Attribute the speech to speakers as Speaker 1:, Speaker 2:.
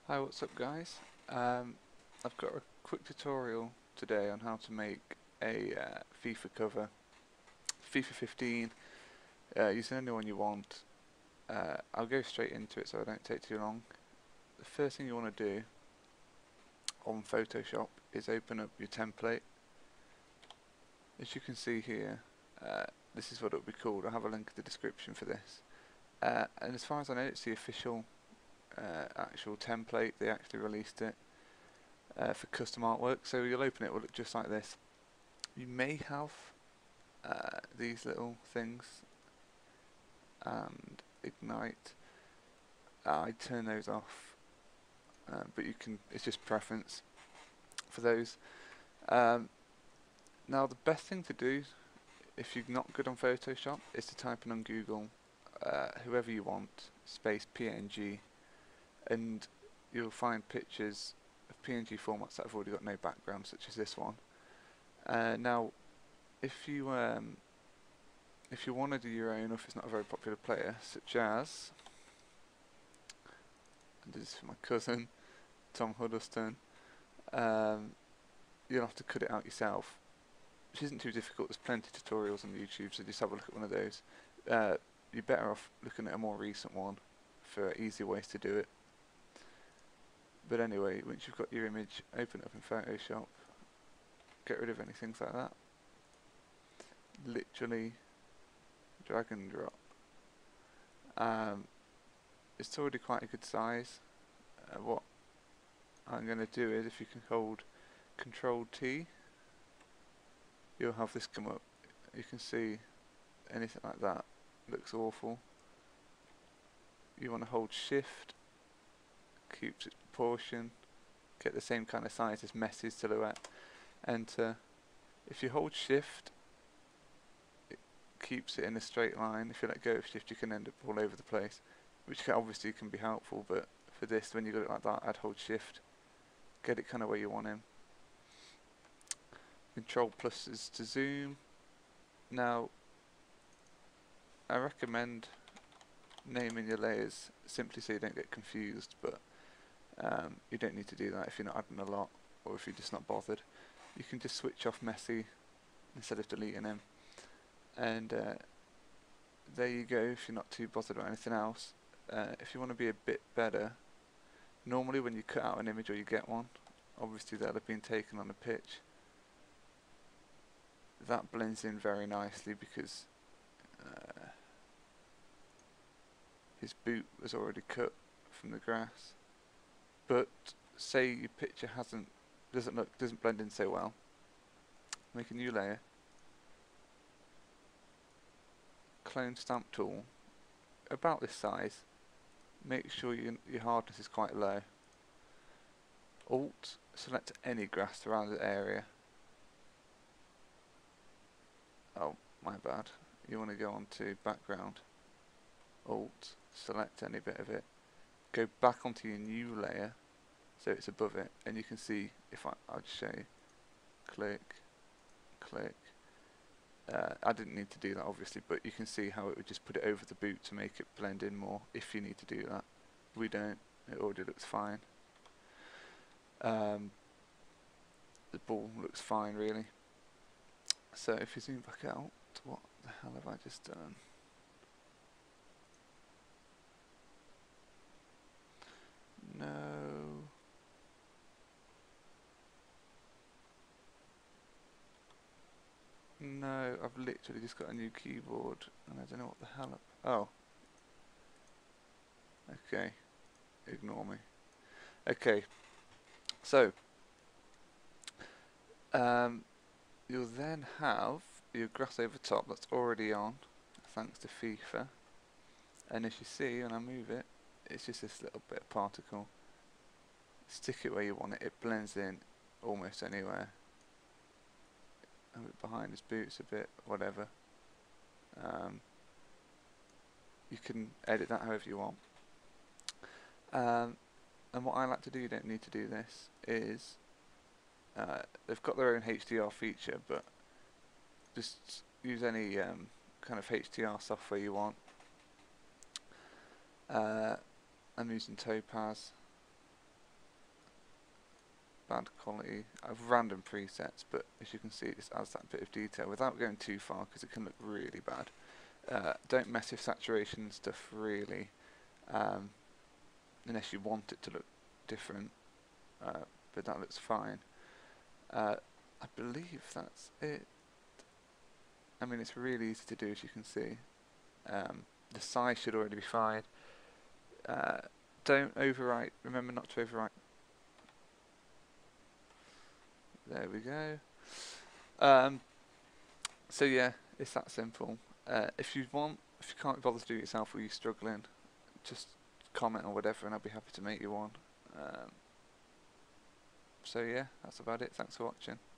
Speaker 1: Hi, what's up guys? I've got a quick tutorial today on how to make a FIFA cover, FIFA 15, using anyone you want. I'll go straight into it so I don't take too long. The first thing you want to do on Photoshop is open up your template. As you can see here, this is what it will be called. I'll have a link in the description for this. And as far as I know, it's the official actual template. They actually released it for custom artwork, so you'll open it, it will look just like this. You may have these little things and ignite. I turn those off, but you can, it's just preference for those. Now the best thing to do if you're not good on Photoshop is to type in on Google whoever you want space PNG, and you'll find pictures of PNG formats that have already got no background, such as this one. Now, if you want to do your own, or if it's not a very popular player, such as, and this is for my cousin, Tom Huddleston, you'll have to cut it out yourself, which isn't too difficult. There's plenty of tutorials on YouTube, so just have a look at one of those. You're better off looking at a more recent one for easier ways to do it. But anyway, once you've got your image, open it up in Photoshop, get rid of anything like that, literally drag and drop. It's already quite a good size. What I'm going to do is, if you can hold Control T, you'll have this come up. You can see anything like that looks awful. You want to hold Shift, keeps its proportion, get the same kind of size as Messi's silhouette. Enter. If you hold Shift, it keeps it in a straight line. If you let go of Shift, you can end up all over the place, which obviously can be helpful, but for this, when you got it like that, I'd hold Shift, get it kind of where you want him. Control plus is to zoom. Now, I recommend naming your layers simply so you don't get confused, but you don't need to do that if you're not adding a lot, or if you're just not bothered. You can just switch off Messi instead of deleting him, and there you go if you're not too bothered about anything else. If you want to be a bit better, normally when you cut out an image or you get one, obviously they'll have been taken on a pitch. That blends in very nicely because his boot was already cut from the grass. But say your picture doesn't blend in so well, make a new layer, clone stamp tool, about this size, make sure your hardness is quite low. Alt, select any grass around the area. Oh, my bad. You want to go on to background. Alt, select any bit of it. Go back onto your new layer, so it's above it, and you can see, if I'll just show you. Click, click. I didn't need to do that obviously, but you can see how it would just put it over the boot to make it blend in more if you need to do that. We don't, it already looks fine. The ball looks fine really. So if you zoom back out, what the hell have I just done? No. No, I've literally just got a new keyboard and I don't know what the hell oh. Okay. Ignore me. Okay. So you'll then have your grass over top that's already on, thanks to FIFA. And as you see, when I move it, it's just this little bit of particle. Stick it where you want it, it blends in almost anywhere. A bit behind his boots, a bit, whatever. You can edit that however you want. And what I like to do, you don't need to do this, is they've got their own HDR feature, but just use any kind of HDR software you want. I'm using Topaz. bad quality of random presets, but as you can see, it just adds that bit of detail without going too far because it can look really bad. Don't mess with saturation and stuff really, unless you want it to look different, but that looks fine. I believe that's it. I mean, it's really easy to do, as you can see. The size should already be fine. Don't overwrite, remember not to overwrite. There we go. So yeah, it's that simple. If you can't bother to do it yourself or you're struggling, just comment or whatever and I'll be happy to make you one. So yeah, that's about it. Thanks for watching.